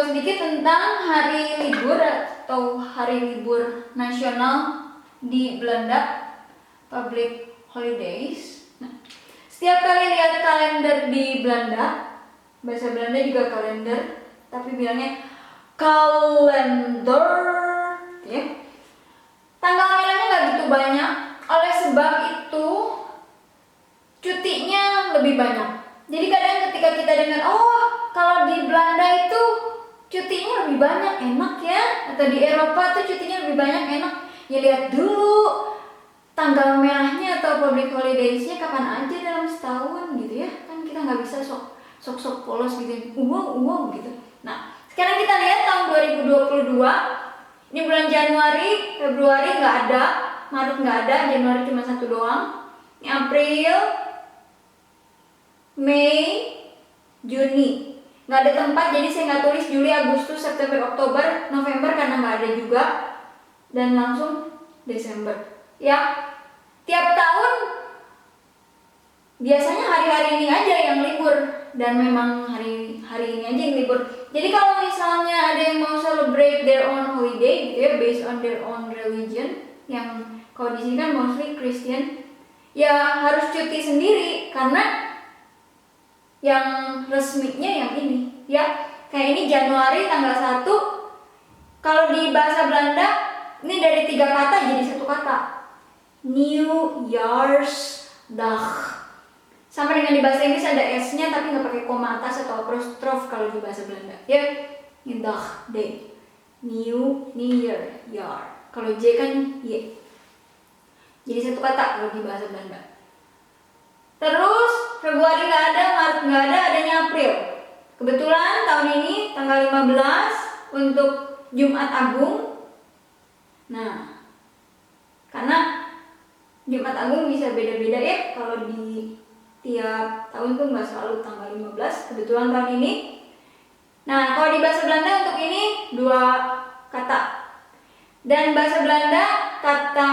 tahu sedikit tentang hari libur atau hari libur nasional di Belanda, public holidays. Nah, setiap kali lihat kalender di Belanda, bahasa Belanda juga kalender, tapi bilangnya kalender, ya. Tanggal merahnya nggak gitu banyak, oleh sebab itu cutinya lebih banyak. Jadi kadang ketika kita dengar, oh kalau di Belanda itu cutinya lebih banyak, enak ya, atau di Eropa tuh cutinya lebih banyak, enak, ya lihat dulu tanggal merahnya atau public holidays-nya kapan aja dalam setahun gitu ya. Kan kita nggak bisa sok polos gitu, gitu. Nah, sekarang kita lihat tahun 2022. Ini bulan Januari, Februari nggak ada, Maret nggak ada, Januari cuma satu doang. Ini April, Mei, Juni. Nggak ada tempat, jadi saya nggak tulis Juli, Agustus, September, Oktober, November karena nggak ada juga. Dan langsung Desember. Ya, tiap tahun biasanya hari-hari ini aja yang libur. Dan memang hari ini aja yang libur. Jadi kalau misalnya ada yang mau celebrate their own holiday gitu ya, based on their own religion, yang kalau di sini kan mostly Christian, ya harus cuti sendiri karena yang resminya yang ini ya. Kayak ini Januari tanggal 1. Kalau di bahasa Belanda ini dari 3 kata jadi 1 kata. New Year's Dag. Sama dengan di bahasa Inggris ada S-nya tapi nggak pakai koma atas atau apostrof kalau di bahasa Belanda. Ya, Dag Day. New Year, Jaar. Kalau J kan Y. Jadi 1 kata kalau di bahasa Belanda. Terus Februari nggak ada, Maret nggak ada, adanya April. Kebetulan tahun ini tanggal 15 untuk Jumat Agung. Nah, karena Jumat Agung bisa beda-beda ya. Kalau di tiap tahun tuh nggak selalu tanggal 15. Kebetulan tahun ini. Nah, kalau di bahasa Belanda untuk ini 2 kata. Dan bahasa Belanda kata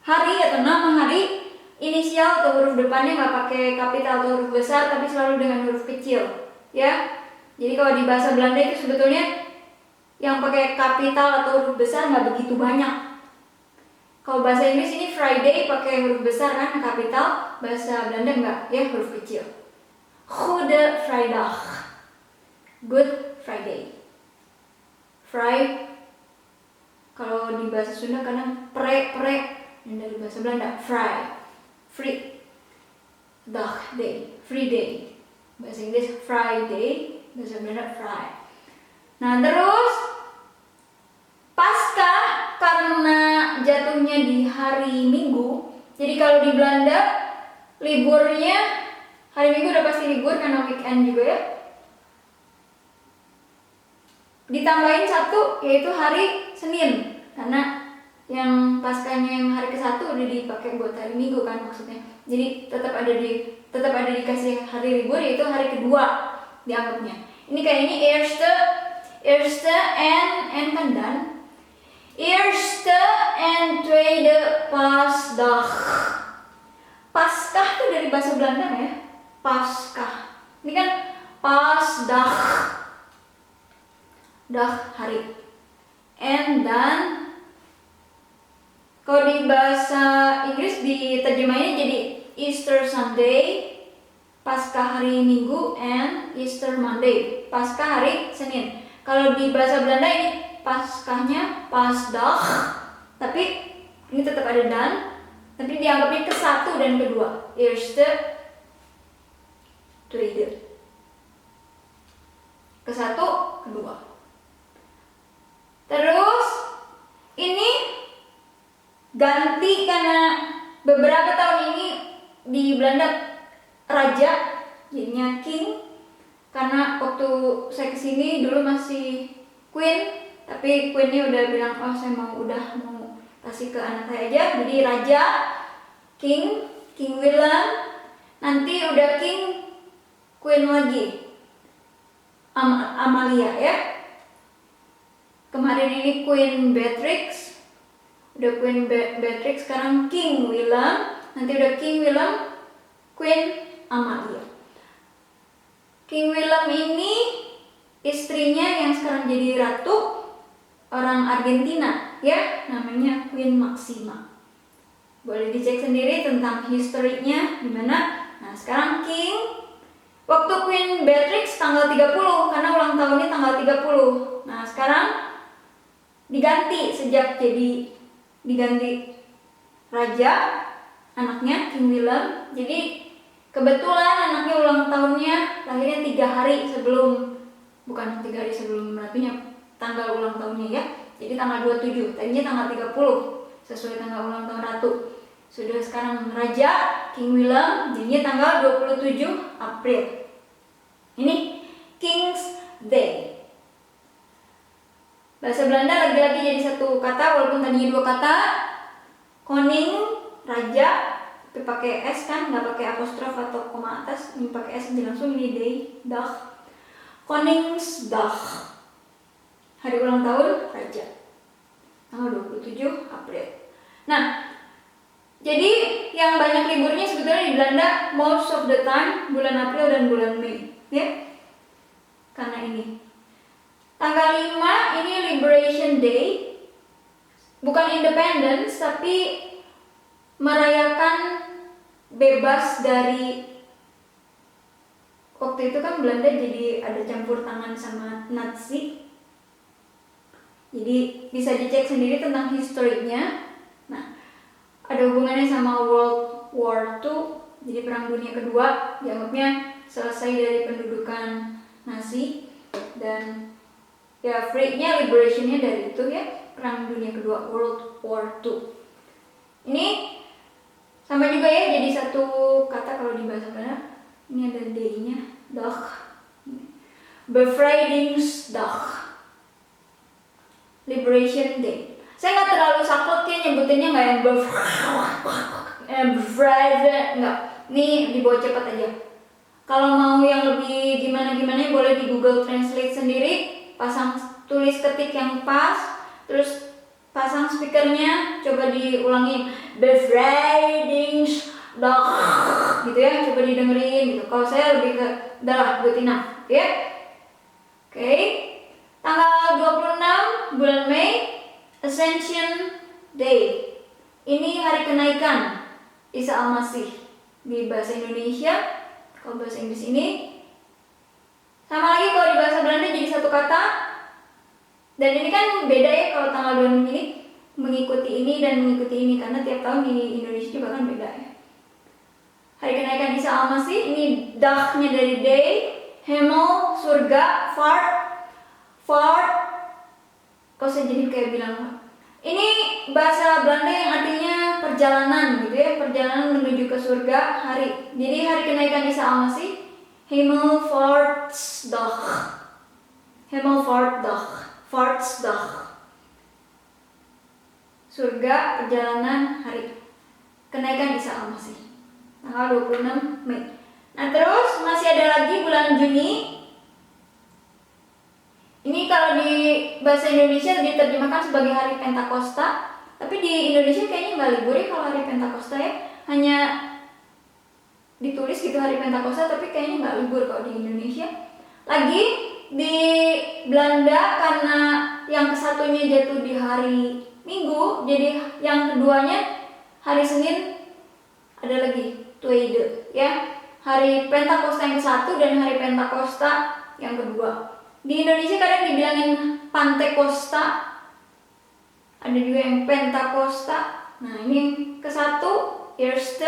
hari atau nama hari, inisial atau huruf depannya nggak pakai kapital atau huruf besar, tapi selalu dengan huruf kecil, ya. Jadi kalau di bahasa Belanda itu sebetulnya yang pakai kapital atau huruf besar nggak begitu banyak. Kalau bahasa Inggris ini Friday pakai huruf besar kan, kapital. Bahasa Belanda enggak, ya huruf kecil. Goede Vrijdag, Good Friday. Kalau di bahasa Sunda kadang pre, dan dari bahasa Belanda free dag day, free day. Bahasa Inggris Friday, bahasa Belanda fry. Nah, terus Paskah karena jatuhnya di hari Minggu. Jadi kalau di Belanda liburnya hari Minggu udah pasti libur karena weekend juga ya. Ditambahin 1 yaitu hari Senin, karena yang Paskahnya yang hari ke-1 udah dipakai buat hari Minggu kan maksudnya. Jadi tetap ada dikasih hari libur yaitu hari kedua dianggapnya. Ini kayak ini eerste en kan dan. Eerste en tweede Paasdag. Paskah itu dari bahasa Belanda ya. Paskah. Ini kan Paasdag. Dag hari. En dan kalau di bahasa Inggris diterjemahinnya jadi Easter Sunday, Paskah hari Minggu, and Easter Monday, Paskah hari Senin. Kalau di bahasa Belanda ini Paskahnya Paasdag, tapi ini tetap ada dan, tapi dianggapnya ke-1 dan kedua. Eerste, tweede. Ke-1, kedua. Terus ini ganti karena beberapa tahun ini di Belanda raja, jadinya king. Karena waktu saya kesini dulu masih queen, tapi queennya udah bilang oh saya udah mau kasih ke anak saya aja, jadi raja, king Willem, nanti udah king, queen lagi, Amalia ya. Kemarin ini Queen Beatrix, udah Queen Beatrix, sekarang King Willem, nanti udah King Willem, Queen Amalia. King Willem ini istrinya yang sekarang jadi ratu orang Argentina ya, namanya Queen Maxima. Boleh dicek sendiri tentang historinya gimana. Nah, sekarang King waktu Queen Beatrix tanggal 30 karena ulang tahunnya tanggal 30. Nah, sekarang diganti sejak jadi diganti raja anaknya King William. Jadi kebetulan anaknya ulang tahunnya lahirnya 3 hari sebelum, bukan 3 hari sebelum ratunya, tanggal ulang tahunnya ya. Jadi tanggal 27, tadinya tanggal 30 sesuai tanggal ulang tahun ratu. Sudah sekarang raja King William jadinya tanggal 27 April. Ini King's Day. Bahasa Belanda lagi-lagi jadi satu kata walaupun tadinya 2 kata. Koning raja tapi pakai S kan, nggak pakai apostrof atau koma atas. Ini pakai S jadi langsung ini day, dag. Koningsdag. Hari ulang tahun raja. Tanggal 27 April. Nah, jadi yang banyak liburnya sebetulnya di Belanda most of the time bulan April dan bulan Mei, ya. Karena ini. Tanggal 5 ini Liberation Day. Bukan independence tapi merayakan bebas dari, waktu itu kan Belanda jadi ada campur tangan sama Nazi. Jadi bisa dicek sendiri tentang historinya. Nah, ada hubungannya sama World War II. Jadi Perang Dunia Kedua dianggapnya selesai dari pendudukan Nazi dan ya freednya, liberationnya dari itu ya, Perang Dunia Kedua, World War II. Ini sama juga ya, jadi satu kata kalau di bahasa Belanda. Ini ada D-nya, dag. Bevrijdingsdag. Liberation Day. Saya nggak terlalu saklek ya nyebutinnya, nggak yang bevrijden, nggak. Ini dibawa cepat aja. Kalau mau yang lebih gimana-gimana boleh di Google Translate sendiri, pasang tulis ketik yang pas, terus pasang speakernya, coba diulangi bevrijdingsdag gitu ya, coba didengerin gitu. Kalau saya lebih ke dah good enough, oke? Oke. Tanggal 26 bulan Mei, Ascension Day. Ini hari kenaikan Isa Al-Masih di bahasa Indonesia. Kalau bahasa Inggris ini sama lagi, kalau di bahasa Belanda jadi satu kata. Dan ini kan beda ya, kalau tanggal 26 ini mengikuti ini dan mengikuti ini, karena tiap tahun di Indonesia juga kan beda ya. Hari kenaikan Isa Al-Masih, ini dagnya dari day, hemel, surga, fart, kok saya jadi kayak bilang, ini bahasa Belanda yang artinya perjalanan gitu ya, perjalanan menuju ke surga hari. Jadi hari kenaikan Isa Al-Masih, Hemelvaartdag, surga perjalanan hari kenaikan Isa Al-Masih, tanggal 26 Mei. Nah, terus masih ada lagi bulan Juni. Ini kalau di bahasa Indonesia diterjemahkan sebagai hari Pentakosta, tapi di Indonesia kayaknya nggak libur ya kalau hari Pentakosta ya, hanya ditulis gitu hari Pentakosta, tapi kayaknya nggak libur kalau di Indonesia. Lagi di Belanda karena yang kesatunya jatuh di hari Minggu, jadi yang keduanya hari Senin ada lagi Tweede ya, hari Pentakosta yang ke-1 dan hari Pentakosta yang kedua. Di Indonesia kadang dibilangin Pantekosta, ada juga yang Pentakosta. Nah, ini ke-1 Eerste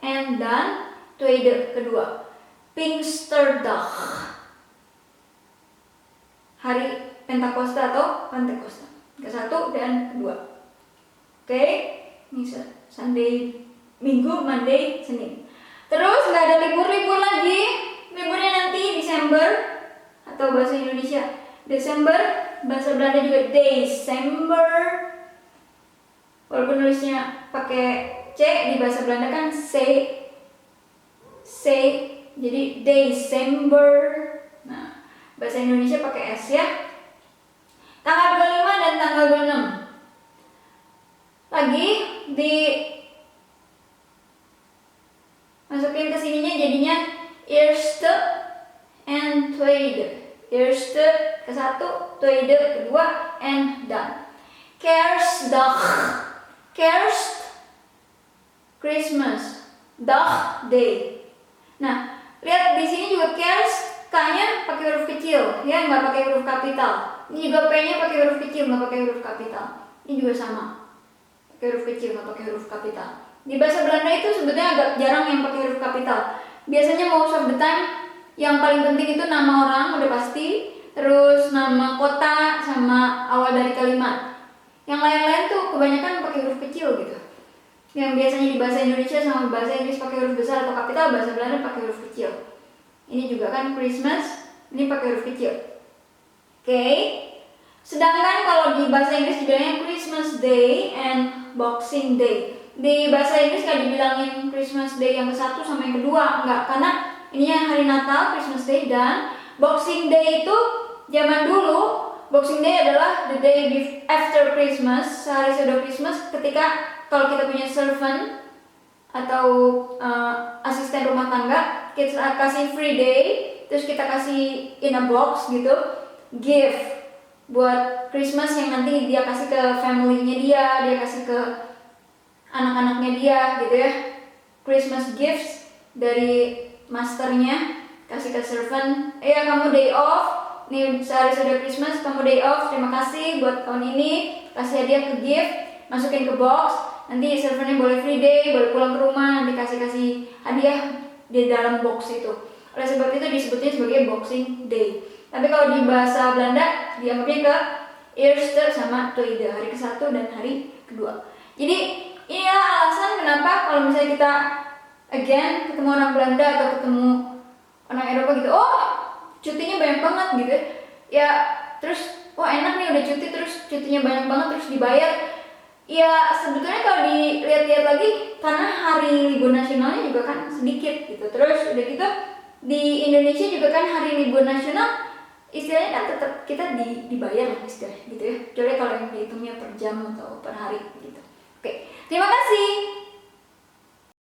and dan Tweede kedua, Pinksterdag, hari Pentakosta atau Pantekosta, ke-1 dan kedua. Oke, ini Sunday, Minggu, Monday, Senin. Terus nggak ada libur-libur lagi. Liburnya nanti Desember, atau bahasa Indonesia Desember, bahasa Belanda juga Desember. Walaupun nulisnya pakai C, di bahasa Belanda kan C, jadi Desember. Nah, bahasa Indonesia pakai S ya. Tanggal 25 dan tanggal 26. Lagi di masukin ke sininya jadinya Eerste and Tweede. Eerste and done. Kerstdag, Kerst, Christmas, Dag, day. Nah, lihat di sini juga Kerst, K-nya pakai huruf kecil, ya nggak pakai huruf kapital. Ini juga P-nya pakai huruf kecil, nggak pakai huruf kapital. Ini juga sama, pakai huruf kecil, nggak pakai huruf kapital. Di bahasa Belanda itu sebetulnya agak jarang yang pakai huruf kapital. Biasanya most of the time yang paling penting itu nama orang udah pasti, terus nama kota sama awal dari kalimat. Yang lain-lain tuh kebanyakan pakai huruf kecil gitu. Yang biasanya di bahasa Indonesia sama bahasa Inggris pakai huruf besar atau kapital, bahasa Belanda pakai huruf kecil. Ini juga kan Christmas, ini pakai huruf kecil. Oke. Sedangkan kalau di bahasa Inggris dibilangnya Christmas Day and Boxing Day. Di bahasa Inggris nggak dibilangin Christmas Day yang ke-1 sama yang kedua, enggak, karena ini yang hari Natal, Christmas Day, dan Boxing Day itu zaman dulu. Boxing Day adalah the day after Christmas, sehari sesudah Christmas, ketika kalau kita punya servant atau asisten rumah tangga, kita kasih free day, terus kita kasih in a box gitu, gift buat Christmas yang nanti dia kasih ke family-nya dia kasih ke anak-anaknya dia gitu ya. Christmas gifts dari masternya kasih ke servant, kamu day off nih, sehari sudah Christmas kamu day off, terima kasih buat tahun ini, kasih hadiah ke gift, masukin ke box, nanti servantnya boleh free day, boleh pulang ke rumah, nanti kasih hadiah di dalam box itu. Oleh sebab itu disebutnya sebagai Boxing Day. Tapi kalau di bahasa Belanda dianggapnya ke Eerste sama Tweede, hari ke-1 dan hari kedua. Jadi inilah alasan kenapa kalau misalnya kita again ketemu orang Belanda atau ketemu orang Eropa gitu, cutinya banyak banget gitu ya, terus enak nih udah cuti, terus cutinya banyak banget, terus dibayar. Ya sebetulnya kalau dilihat-lihat lagi, karena hari libur nasionalnya juga kan sedikit gitu. Terus udah gitu di Indonesia juga kan hari libur nasional istilahnya kan tetap kita dibayar lah istilahnya gitu ya, kecuali kalau yang dihitungnya per jam atau per hari gitu. Oke, terima kasih.